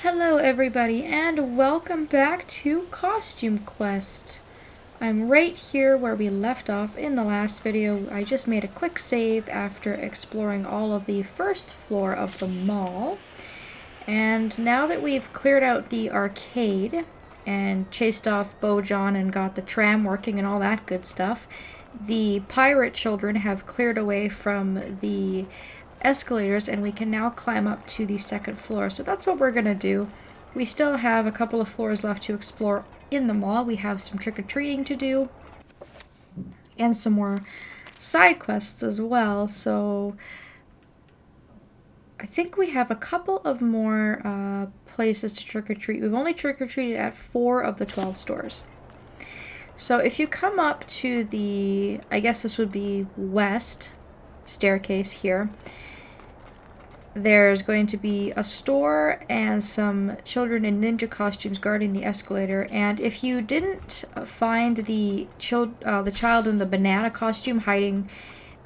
Hello everybody and welcome back to Costume Quest. I'm right here where we left off in the last video. I just made a quick save after exploring all of the first floor of the mall. And now that we've cleared out the arcade and chased off Bojan and got the tram working and all that good stuff, the pirate children have cleared away from the escalators and we can now climb up to the second floor. So that's what we're gonna do. We still have a couple of floors left to explore in the mall. We have some trick-or-treating to do and some more side quests as well. So I think we have a couple of more places to trick-or-treat. We've only trick-or-treated at 4 of the 12 stores. So if you come up to the, I guess this would be west staircase here, there's going to be a store and some children in ninja costumes guarding the escalator. And if you didn't find the child in the banana costume hiding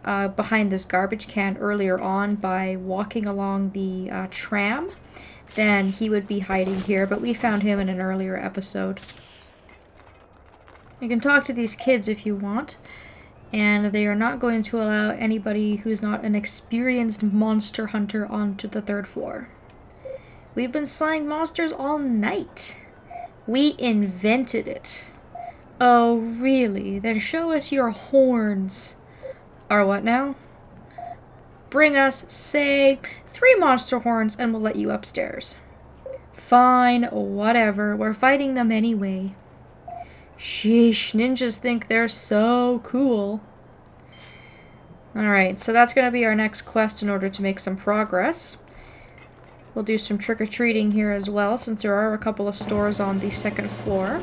behind this garbage can earlier on by walking along the tram, then he would be hiding here. But we found him in an earlier episode. You can talk to these kids if you want. And they are not going to allow anybody who's not an experienced monster hunter onto the 3rd floor. We've been slaying monsters all night. We invented it. Oh, really? Then show us your horns. Or what now? Bring us, say, 3 monster horns and we'll let you upstairs. Fine, whatever. We're fighting them anyway. Sheesh, ninjas think they're so cool. Alright, so that's going to be our next quest in order to make some progress. We'll do some trick-or-treating here as well, since there are a couple of stores on the 2nd floor.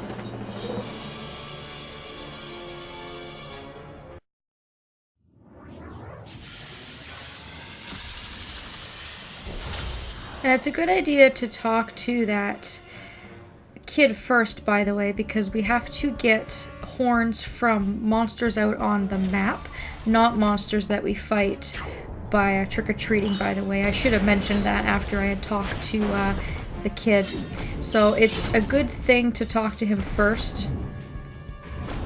And it's a good idea to talk to that kid first, by the way, because we have to get horns from monsters out on the map, not monsters that we fight by trick-or-treating, by the way. I should have mentioned that after I had talked to the kid. So it's a good thing to talk to him first,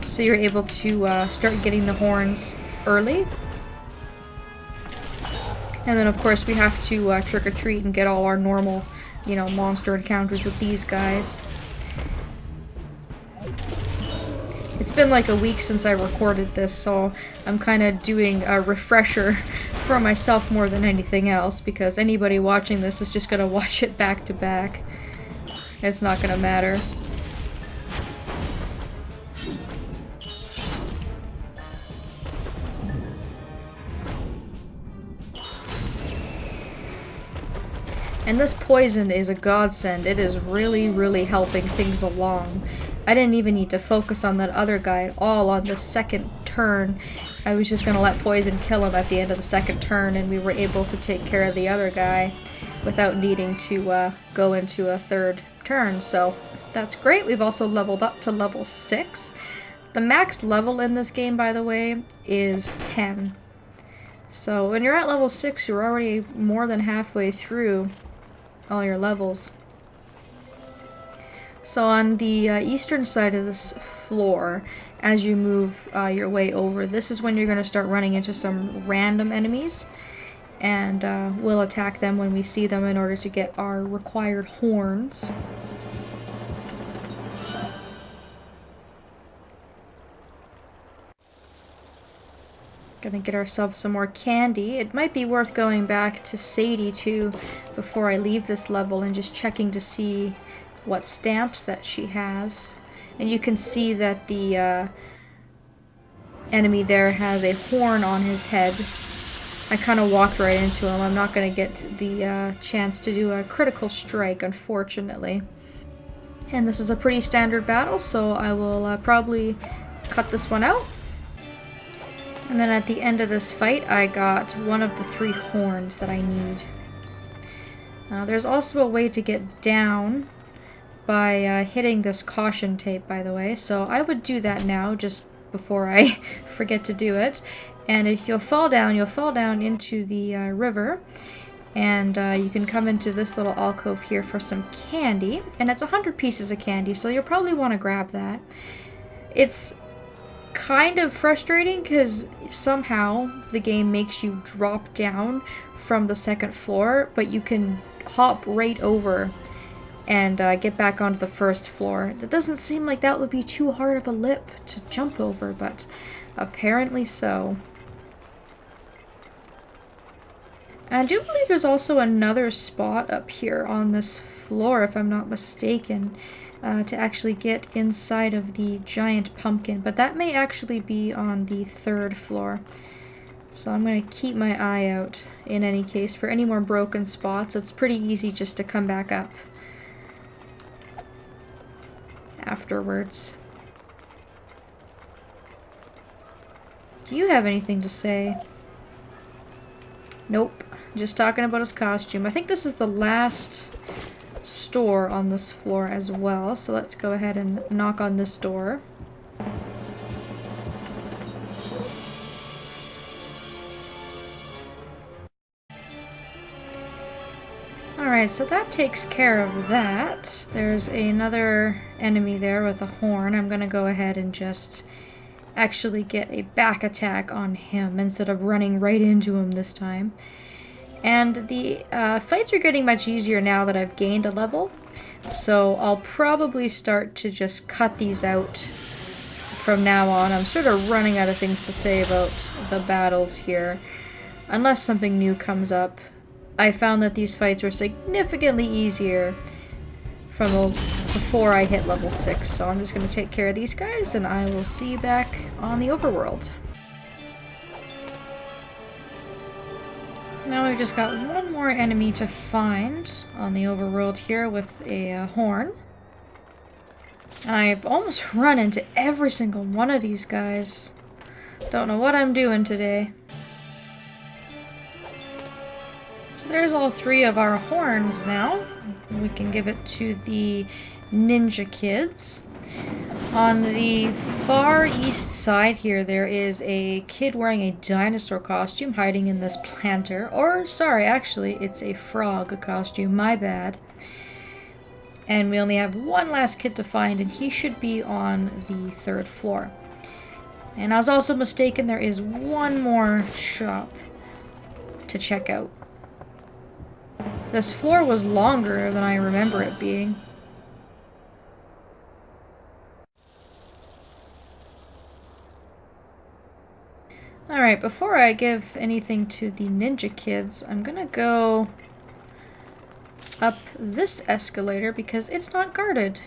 so you're able to start getting the horns early. And then of course we have to trick-or-treat and get all our normal, monster encounters with these guys. It's been like a week since I recorded this, so I'm kind of doing a refresher for myself more than anything else, because anybody watching this is just going to watch it back to back. It's not going to matter. And this poison is a godsend. It is really, really helping things along. I didn't even need to focus on that other guy at all on the 2nd turn. I was just going to let poison kill him at the end of the 2nd turn, and we were able to take care of the other guy without needing to go into a 3rd turn. So that's great. We've also leveled up to level 6. The max level in this game, by the way, is 10. So when you're at level 6, you're already more than halfway through all your levels. So on the eastern side of this floor, as you move your way over, this is when you're going to start running into some random enemies, and we'll attack them when we see them in order to get our required horns. Gonna get ourselves some more candy. It might be worth going back to Sadie too before I leave this level and just checking to see what stamps that she has. And you can see that the enemy there has a horn on his head. I kind of walked right into him. I'm not going to get the chance to do a critical strike, unfortunately. And this is a pretty standard battle, so I will probably cut this one out. And then at the end of this fight, I got one of the 3 horns that I need. There's also a way to get down by hitting this caution tape, by the way, so I would do that now just before I forget to do it. And if you'll fall down into the river, And you can come into this little alcove here for some candy. And it's 100 pieces of candy, so you'll probably want to grab that. It's kind of frustrating because somehow the game makes you drop down from the second floor, but you can hop right over and get back onto the first floor. That doesn't seem like that would be too hard of a lip to jump over, but apparently so. And I do believe there's also another spot up here on this floor, if I'm not mistaken, to actually get inside of the giant pumpkin, but that may actually be on the third floor. So I'm going to keep my eye out in any case for any more broken spots. It's pretty easy just to come back up afterwards. Do you have anything to say? Nope. Just talking about his costume. I think this is the last store on this floor as well, so let's go ahead and knock on this door. Alright, so that takes care of that. There's another enemy there with a horn. I'm gonna go ahead and just actually get a back attack on him instead of running right into him this time. And the fights are getting much easier now that I've gained a level, so I'll probably start to just cut these out from now on. I'm sort of running out of things to say about the battles here, unless something new comes up. I found that these fights were significantly easier from before I hit level 6, so I'm just going to take care of these guys, and I will see you back on the overworld. Now we've just got one more enemy to find on the overworld here with a horn. And I've almost run into every single one of these guys. Don't know what I'm doing today. So there's all 3 of our horns now. We can give it to the ninja kids. On the far east side here, there is a kid wearing a dinosaur costume hiding in this planter. Or, sorry, actually, it's a frog costume. My bad. And we only have one last kid to find, and he should be on the 3rd floor. And I was also mistaken, there is one more shop to check out. This floor was longer than I remember it being. Alright, before I give anything to the ninja kids, I'm gonna go up this escalator because it's not guarded.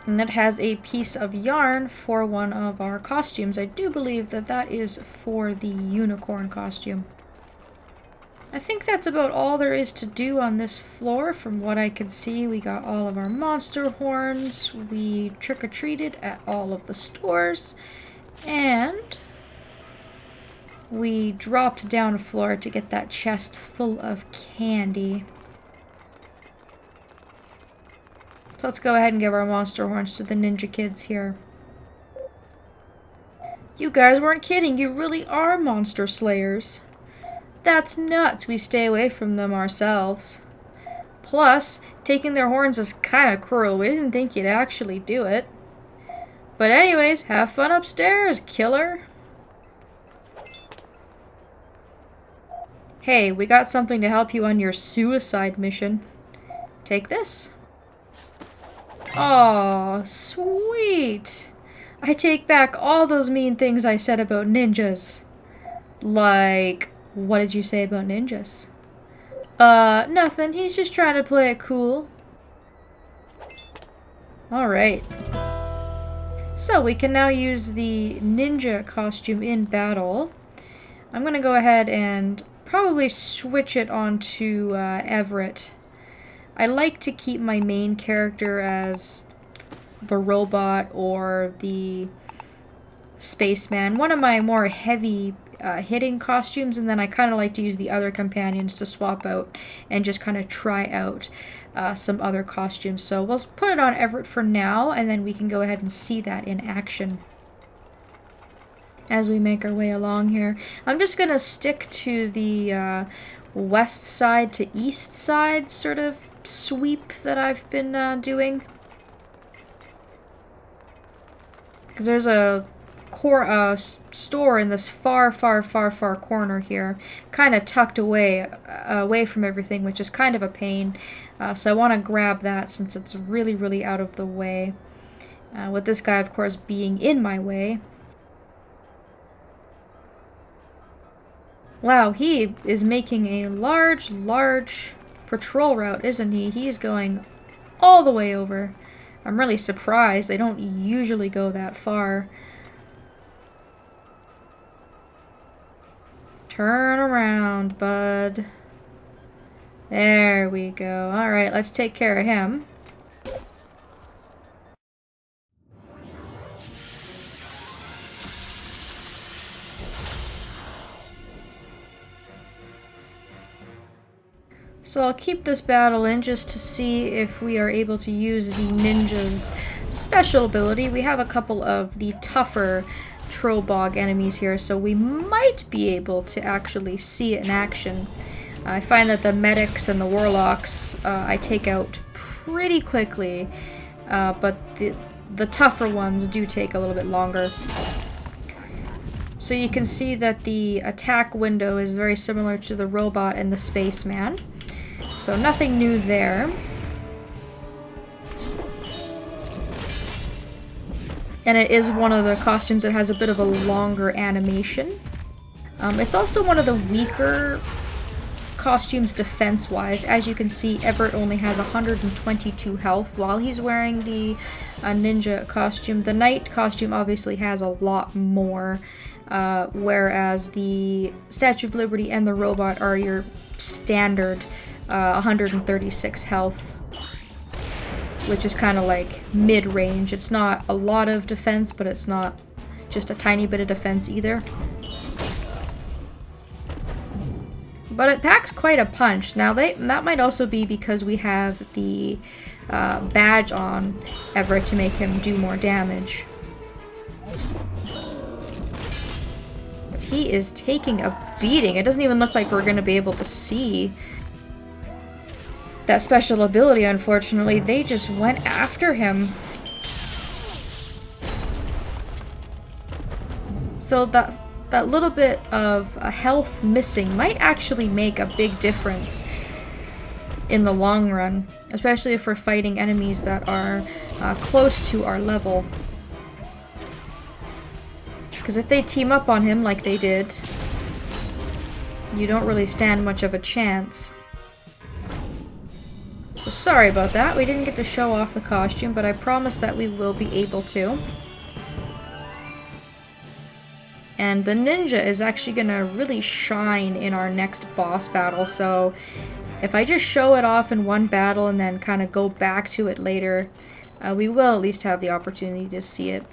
And it has a piece of yarn for one of our costumes. I do believe that that is for the unicorn costume. I think that's about all there is to do on this floor. From what I could see, we got all of our monster horns, we trick-or-treated at all of the stores, and we dropped down a floor to get that chest full of candy. So let's go ahead and give our monster horns to the ninja kids here. You guys weren't kidding, you really are monster slayers. That's nuts, we stay away from them ourselves. Plus, taking their horns is kinda cruel, we didn't think you'd actually do it. But anyways, have fun upstairs, killer. Hey, we got something to help you on your suicide mission. Take this. Aw, sweet. I take back all those mean things I said about ninjas. Like, what did you say about ninjas? Nothing. He's just trying to play it cool. Alright. So, we can now use the ninja costume in battle. I'm gonna go ahead and probably switch it onto Everett. I like to keep my main character as the robot or the spaceman, one of my more heavy hitting costumes, and then I kind of like to use the other companions to swap out and just kind of try out some other costumes. So we'll put it on Everett for now, and then we can go ahead and see that in action. as we make our way along here. I'm just gonna stick to the west side to east side sort of sweep that I've been doing. Because there's a store in this far corner here, kind of tucked away from everything, which is kind of a pain. So I want to grab that since it's really out of the way. With this guy, of course, being in my way. Wow, he is making a large patrol route, isn't he? He's going all the way over. I'm really surprised. They don't usually go that far. Turn around, bud. There we go. Alright, let's take care of him. So I'll keep this battle in just to see if we are able to use the ninja's special ability. We have a couple of the tougher Trollbog enemies here, so we might be able to actually see it in action. I find that the medics and the warlocks I take out pretty quickly, but the tougher ones do take a little bit longer. So you can see that the attack window is very similar to the robot and the spaceman. So nothing new there. And it is one of the costumes that has a bit of a longer animation. It's also one of the weaker costumes defense-wise. As you can see, Everett only has 122 health while he's wearing the ninja costume. The knight costume obviously has a lot more, whereas the Statue of Liberty and the robot are your standard 136 health, which is kind of like mid-range. It's not a lot of defense, but it's not just a tiny bit of defense either. But it packs quite a punch. Now that might also be because we have the badge on Everett to make him do more damage. But he is taking a beating. It doesn't even look like we're going to be able to see that special ability, unfortunately. They just went after him. So that little bit of health missing might actually make a big difference in the long run, especially if we're fighting enemies that are close to our level. Because if they team up on him like they did, you don't really stand much of a chance. So sorry about that. We didn't get to show off the costume, but I promise that we will be able to. And the ninja is actually going to really shine in our next boss battle, so if I just show it off in one battle and then kind of go back to it later, we will at least have the opportunity to see it.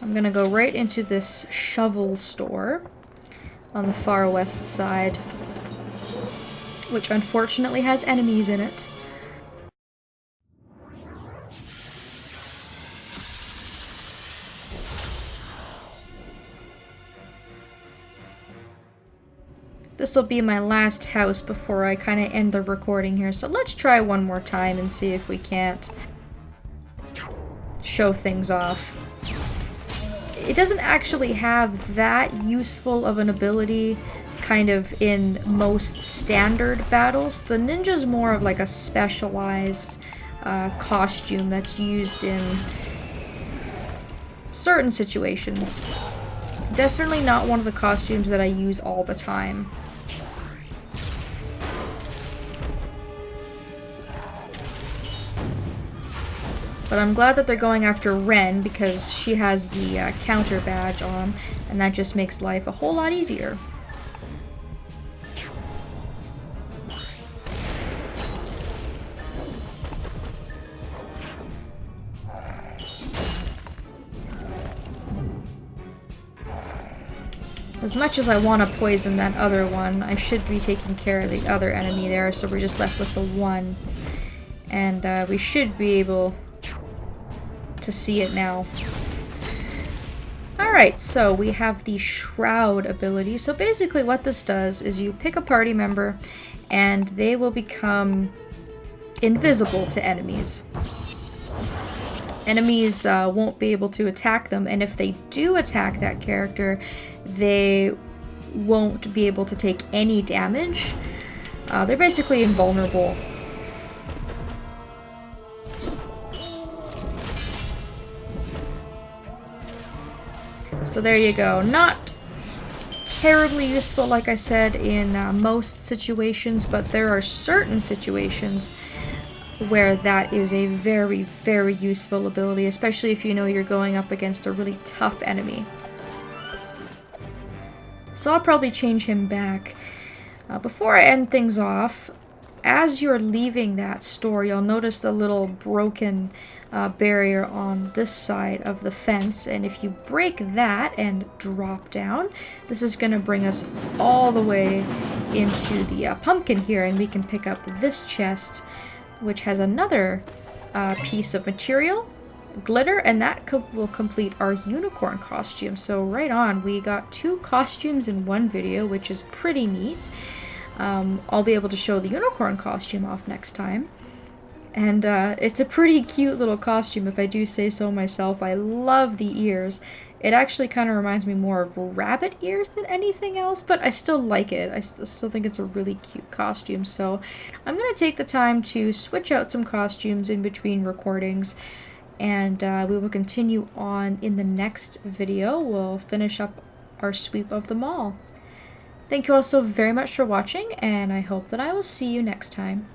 I'm going to go right into this shovel store on the far west side, which unfortunately has enemies in it. This will be my last house before I kind of end the recording here, so let's try one more time and see if we can't show things off. It doesn't actually have that useful of an ability kind of in most standard battles. The ninja's more of like a specialized costume that's used in certain situations. Definitely not one of the costumes that I use all the time. But I'm glad that they're going after Ren because she has the counter badge on, and that just makes life a whole lot easier. As much as I want to poison that other one, I should be taking care of the other enemy there, so we're just left with the one. And we should be able to see it now. Alright, so we have the Shroud ability. So basically what this does is you pick a party member and they will become invisible to enemies. Enemies won't be able to attack them, and if they do attack that character, they won't be able to take any damage. They're basically invulnerable. So there you go. Not terribly useful, like I said, in most situations, but there are certain situations where that is a very, very useful ability, especially if you know you're going up against a really tough enemy. So I'll probably change him back. Before I end things off, as you're leaving that store, you'll notice a little broken barrier on this side of the fence, and if you break that and drop down, this is going to bring us all the way into the pumpkin here, and we can pick up this chest, which has another piece of material, glitter, and that will complete our unicorn costume. So right on, we got 2 costumes in one video, which is pretty neat. I'll be able to show the unicorn costume off next time. And it's a pretty cute little costume, if I do say so myself. I love the ears. It actually kind of reminds me more of rabbit ears than anything else, but I still like it. I still think it's a really cute costume. So I'm going to take the time to switch out some costumes in between recordings, and we will continue on in the next video. We'll finish up our sweep of the mall. Thank you all so very much for watching, and I hope that I will see you next time.